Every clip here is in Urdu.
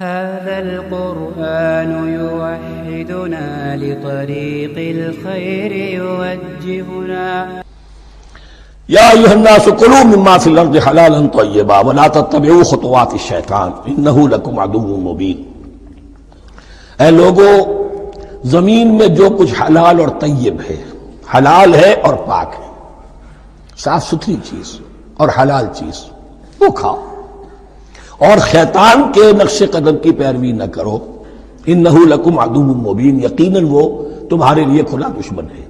هذا القرآن يوحدنا لطريق الخير يوجهنا. يا أيها الناس كلوا مما في الأرض حلالا طيبا ولا تتبعوا خطوات الشيطان إنه لكم عدو مبين. اے لوگو، زمین میں جو کچھ حلال اور طیب ہے، حلال ہے اور پاک ہے، صاف ستھری چیز اور حلال چیز، وہ کھاؤ، اور شیطان کے نقش قدم کی پیروی نہ کرو. انہ لکم عدو مبین، یقیناً وہ تمہارے لیے کھلا دشمن ہے.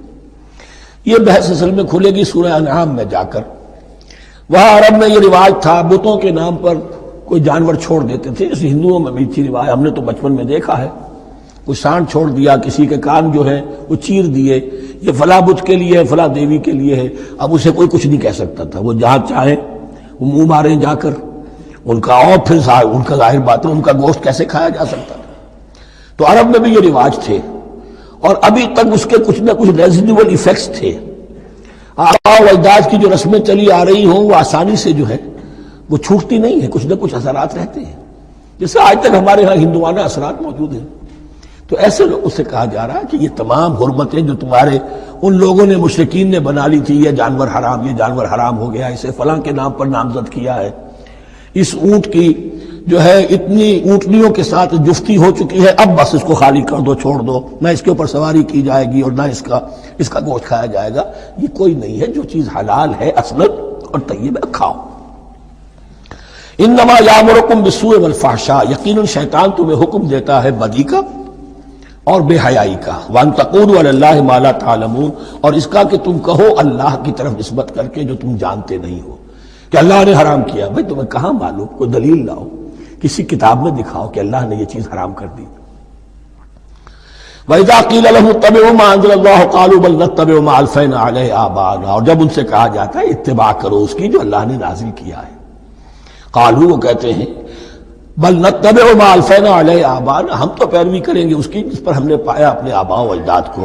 یہ بحث اصل میں کھلے گی سورہ انعام میں جا کر. وہاں عرب میں یہ رواج تھا، بتوں کے نام پر کوئی جانور چھوڑ دیتے تھے. جیسے ہندوؤں میں بھی تھی رواج، ہم نے تو بچپن میں دیکھا ہے. کوئی سانڈ چھوڑ دیا، کسی کے کان جو ہے وہ چیر دیے، یہ فلاں بت کے لیے ہے، فلاں دیوی کے لیے ہے. اب اسے کوئی کچھ نہیں کہہ سکتا تھا، وہ جہاں چاہے وہ منہ ماریں جا کر ان کا، اور پھر ان کا ظاہر بات ہے ان کا گوشت کیسے کھایا جا سکتا تھا. تو عرب میں بھی یہ رواج تھے، اور ابھی تک اس کے کچھ نہ کچھ ریزیڈول ایفیکٹس تھے. آباء و اجداد کی جو رسمیں چلی آ رہی ہوں وہ آسانی سے جو ہے وہ چھوٹتی نہیں ہے، کچھ نہ کچھ اثرات رہتے ہیں، جیسے آج تک ہمارے ہاں ہندوانہ اثرات موجود ہیں. تو ایسے لوگوں سے کہا جا رہا ہے کہ یہ تمام حرمتیں جو تمہارے ان لوگوں نے مشرکین نے بنا لی تھی، یہ جانور حرام، یہ جانور حرام ہو گیا، اسے فلاں کے نام پر نامزد کیا ہے، اس اونٹ کی جو ہے اتنی اونٹنیوں کے ساتھ جفتی ہو چکی ہے، اب بس اس کو خالی کر دو، چھوڑ دو، نہ اس کے اوپر سواری کی جائے گی اور نہ اس کا گوشت کھایا جائے گا. یہ کوئی نہیں ہے. جو چیز حلال ہے اصلاً اور طیب ہے، کھاؤ. انما یامرکم بالسوء والفحشاء، یقیناً شیطان تمہیں حکم دیتا ہے بدی کا اور بے حیائی کا. وان تقولوا علی اللہ ما لا تعلمون، اور اس کا کہ تم کہو اللہ کی طرف نسبت کر کے جو تم جانتے نہیں ہو کہ اللہ نے حرام کیا. بھائی تمہیں کہاں معلوم؟ کوئی دلیل لاؤ، کسی کتاب میں دکھاؤ کہ اللہ نے یہ چیز حرام کر دی. وَإِذَا قِيلَ لَهُمُ اتَّبِعُوا مَا أَنزَلَ اللَّهُ قَالُوا بَلْ نَتَّبِعُ مَا أَلْفَيْنَا عَلَيْهِ آبَاءَنَا، اور جب ان سے کہا جاتا ہے اتباع کرو اس کی جو اللہ نے نازل کیا ہے. قالوا، وہ کہتے ہیں بل نتبع ما الفینا علیہ آباءنا، ہم تو پیروی کریں گے اس کی جس پر ہم نے پایا اپنے آباء و اجداد کو.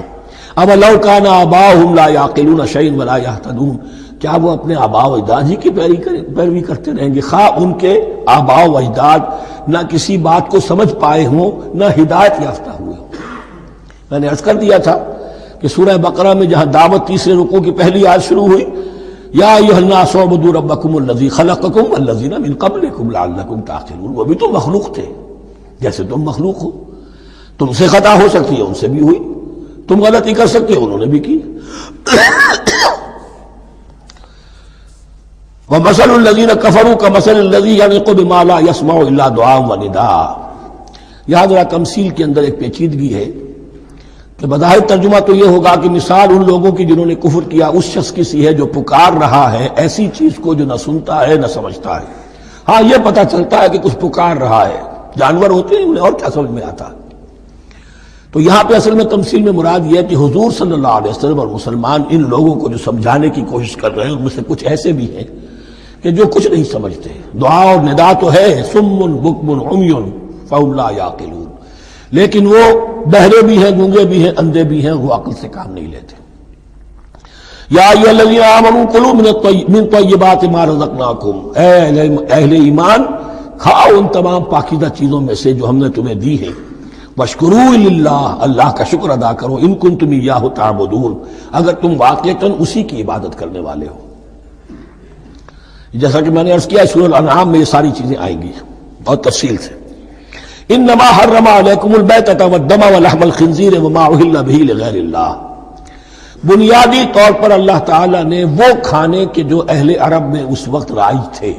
اب لو کان آباؤہم لا یعقلون شیئا ولا یہتدون، کیا وہ اپنے آباء و اجداد ہی کی پیروی کرتے رہیں گے، خواہ ان کے آباء و اجداد نہ کسی بات کو سمجھ پائے ہوں نہ ہدایت یافتہ ہوئے ہوں. میں نے عرض کر دیا تھا کہ سورہ بقرہ میں جہاں دعوت تیسرے رکوع کی پہلی آیت شروع ہوئی، یا ایھا الناس اعبدوا ربکم الذی خلقکم والذین من قبلکم لعلکم تعقلون. وہ بھی تو مخلوق تھے جیسے تم مخلوق ہو، تم سے خطا ہو سکتی ہے، ان سے بھی ہوئی، تم غلطی کر سکتے ہو، انہوں نے بھی کی. ومثل الذین کفروا کمثل الذی ینطق بما لا یسمع الا دعاء ونداء. یاد رہا تمثیل کے اندر ایک پیچیدگی ہے کہ بظاہر ترجمہ تو یہ ہوگا کہ مثال ان لوگوں کی جنہوں نے کفر کیا اس شخص کی سی ہے جو پکار رہا ہے ایسی چیز کو جو نہ سنتا ہے نہ سمجھتا ہے. ہاں یہ پتہ چلتا ہے کہ کچھ پکار رہا ہے، جانور ہوتے ہیں انہیں اور کیا سمجھ میں آتا ہے. تو یہاں پہ اصل میں تمثیل میں مراد یہ ہے کہ حضور صلی اللہ علیہ وسلم اور مسلمان ان لوگوں کو جو سمجھانے کی کوشش کر رہے ہیں ان میں سے کچھ ایسے بھی ہیں کہ جو کچھ نہیں سمجھتے. دعا اور ندا تو ہے، صم بکم عمی فهم لا یعقلون، لیکن وہ بہرے بھی ہیں، گونگے بھی ہیں، اندھے بھی ہیں، وہ عقل سے کام نہیں لیتے. یا ایھا الذین آمنوا کلوا من طیبات ما رزقناکم، اے اہل ایمان کھاؤ ان تمام پاکیزہ چیزوں میں سے جو ہم نے تمہیں دی ہیں. واشکروا للہ، اللہ کا شکر ادا کرو، ان کنتم ایاہ تعبدون، اگر تم واقعتاً اسی کی عبادت کرنے والے ہو. جیسا کہ میں نے عرض کیا سورہ الانعام میں یہ ساری چیزیں آئیں گی بہت تفصیل سے. انما حرم علیکم المیتۃ والدم ولحم الخنزیر وما اہل بہ لغیر اللہ، بنیادی طور پر اللہ تعالیٰ نے وہ کھانے کے جو اہل عرب میں اس وقت رائج تھے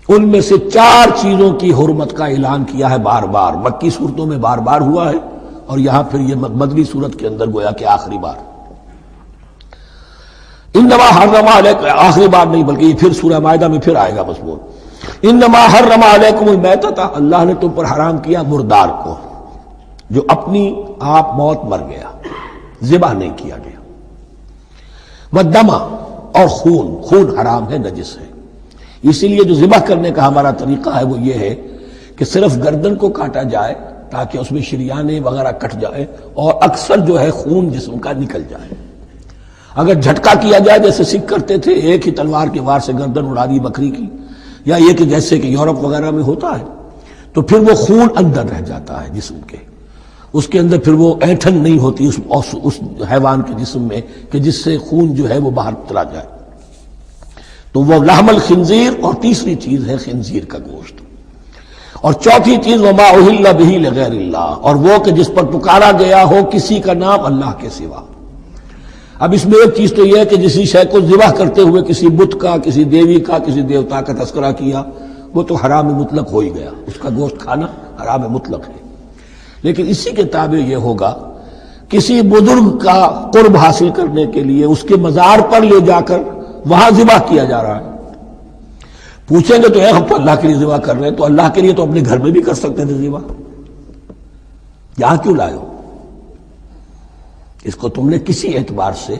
ان میں سے 4 چیزوں کی حرمت کا اعلان کیا ہے بار بار. مکی صورتوں میں بار بار ہوا ہے اور یہاں پھر یہ مدنی صورت کے اندر گویا کہ آخری بار. انما حرم علیکم، آخری بار نہیں بلکہ یہ پھر سورہ مائدہ میں پھر آئے گا مضمون. انما حرم علیکم المیتۃ، اللہ نے تم پر حرام کیا مردار کو، جو اپنی آپ موت مر گیا، ذبح نہیں کیا گیا. والدم، اور خون حرام ہے، نجس ہے. اسی لیے جو ذبح کرنے کا ہمارا طریقہ ہے وہ یہ ہے کہ صرف گردن کو کاٹا جائے تاکہ اس میں شریانے وغیرہ کٹ جائے اور اکثر جو ہے خون جسم کا نکل جائے. اگر جھٹکا کیا جائے جیسے سکھ کرتے تھے، ایک ہی تلوار کے وار سے گردن اڑا دی بکری کی، یا یہ کہ جیسے کہ یورپ وغیرہ میں ہوتا ہے، تو پھر وہ خون اندر رہ جاتا ہے جسم کے، اس کے اندر پھر وہ اینٹھن نہیں ہوتی اس حیوان کے جسم میں کہ جس سے خون جو ہے وہ باہر چلا جائے، تو وہ لحم الخنزیر، اور تیسری چیز ہے خنزیر کا گوشت، اور چوتھی چیز وما اہل بہ لغیر اللہ، اور وہ کہ جس پر پکارا گیا ہو کسی کا نام اللہ کے سوا۔ اب اس میں ایک چیز تو یہ ہے کہ جسی شے کو ذبح کرتے ہوئے کسی بت کا، کسی دیوی کا، کسی دیوتا کا تذکرہ کیا، وہ تو حرام مطلق ہو ہی گیا، اس کا گوشت کھانا حرام مطلق ہے۔ لیکن اسی کے تابع یہ ہوگا کسی بزرگ کا قرب حاصل کرنے کے لیے اس کے مزار پر لے جا کر وہاں ذبح کیا جا رہا ہے، پوچھیں گے تو ہم تو اللہ کے لیے ذبح کر رہے ہیں، تو اللہ کے لیے تو اپنے گھر میں بھی کر سکتے تھے ذبح، یہاں کیوں لائے ہو؟ اس کو تم نے کسی اعتبار سے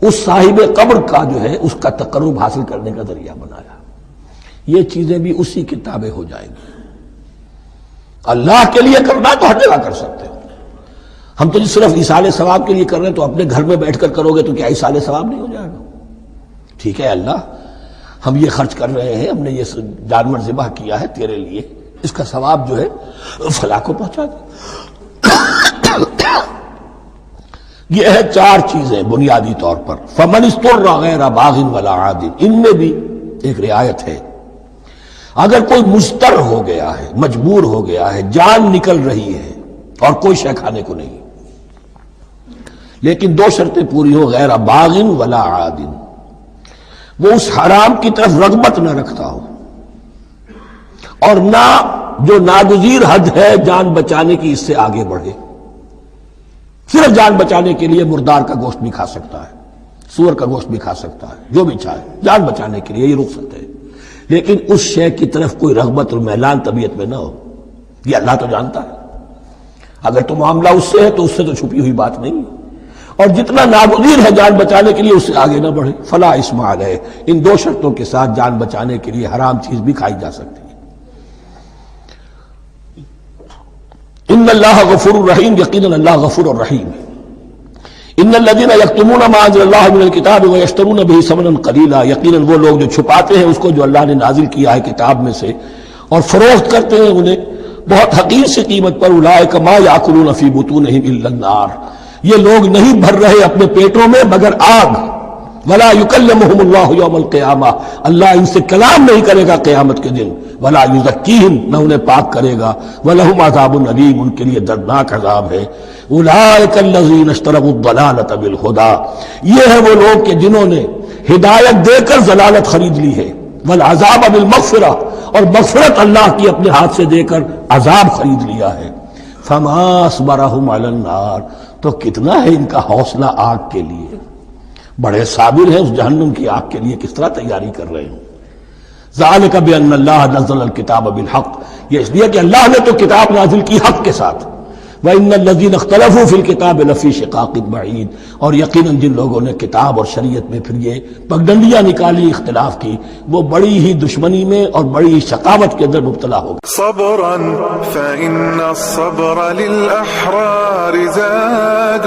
اس صاحب قبر کا جو ہے اس کا تقرب حاصل کرنے کا ذریعہ بنایا۔ یہ چیزیں بھی اسی کے تابع ہو جائیں گی۔ اللہ کے لیے کرنا تو ہر جگہ کر سکتے ہو، ہم تو صرف ایصال ثواب کے لیے کر رہے ہیں، تو اپنے گھر میں بیٹھ کر کرو گے تو کیا ایصال ثواب نہیں ہو جائے گا؟ ٹھیک ہے اللہ، ہم یہ خرچ کر رہے ہیں، ہم نے یہ جانور ذبح کیا ہے تیرے لیے، اس کا ثواب جو ہے فلاں کو پہنچا دے۔ یہ ہے چار چیزیں بنیادی طور پر۔ فمن اضطر غیر باغ ولا عاد، ان میں بھی ایک رعایت ہے، اگر کوئی مضطر ہو گیا ہے، مجبور ہو گیا ہے، جان نکل رہی ہے اور کوئی شے کھانے کو نہیں، لیکن دو شرطیں پوری ہو، غیر باغ ولا عاد، وہ اس حرام کی طرف رغبت نہ رکھتا ہو، اور نہ جو ناگزیر حد ہے جان بچانے کی اس سے آگے بڑھے۔ صرف جان بچانے کے لیے مردار کا گوشت بھی کھا سکتا ہے، سور کا گوشت بھی کھا سکتا ہے، جو بھی چاہے جان بچانے کے لیے یہ رخصت ہے، لیکن اس شے کی طرف کوئی رغبت اور میلان طبیعت میں نہ ہو۔ یہ اللہ تو جانتا ہے، اگر تو معاملہ اس سے ہے تو اس سے تو چھپی ہوئی بات نہیں ہے، اور جتنا ناگزیر ہے جان بچانے کے لیے اس سے آگے نہ بڑھے۔ فلا اسم علیہ، ان دو شرطوں کے ساتھ جان بچانے کے لیے حرام چیز بھی کھائی جا سکتی ہے۔ ان اللہ غفور الرحیم، یقیناً اللہ غفور الرحیم ہے۔ ان الذین یکتمون ما انزل اللہ من الکتاب ویشترون به ثمنا قلیلا، یقیناً وہ لوگ جو چھپاتے ہیں اس کو جو اللہ نے نازل کیا ہے کتاب میں سے اور فروخت کرتے ہیں انہیں بہت حقیر سی قیمت پر، اولئک ما یاکلون فی بطونہم الا النار، یہ لوگ نہیں بھر رہے اپنے پیٹوں میں مگر آگ۔ ولا یکلمہم اللہ یوم القیامہ، اللہ ان سے کلام نہیں کرے گا قیامت کے دن۔ ولا یزکیہم، نہ انہیں پاک کرے گا۔ ولہم عذاب علیم، ان کے لیے دردناک عذاب ہے۔ اولئک الذین اشتروا الضلالۃ بالہدی، یہ ہے وہ لوگ کہ جنہوں نے ہدایت دے کر ضلالت خرید لی ہے، والعذاب بالمغفرہ، اور مغفرت اللہ کی اپنے ہاتھ سے دے کر عذاب خرید لیا ہے۔ فما اصبرہم علی النار، تو کتنا ہے ان کا حوصلہ آگ کے لیے، بڑے صابر ہیں اس جہنم کی آگ کے لیے، کس طرح تیاری کر رہے ہیں۔ ذالک بان اللہ نزل الکتاب بالحق، یہ اس لیے کہ اللہ نے تو کتاب نازل کی حق کے ساتھ۔ وان الذین اختلفوا فی الکتاب لفی شقاق بعید، اور یقیناً جن لوگوں نے کتاب اور شریعت میں پھر یہ پگڈنڈیاں نکالی اختلاف کی، وہ بڑی ہی دشمنی میں اور بڑی ہی شقاوت کے اندر مبتلا ہو گئے۔ صبرا فإن الصبر للأحرار زاد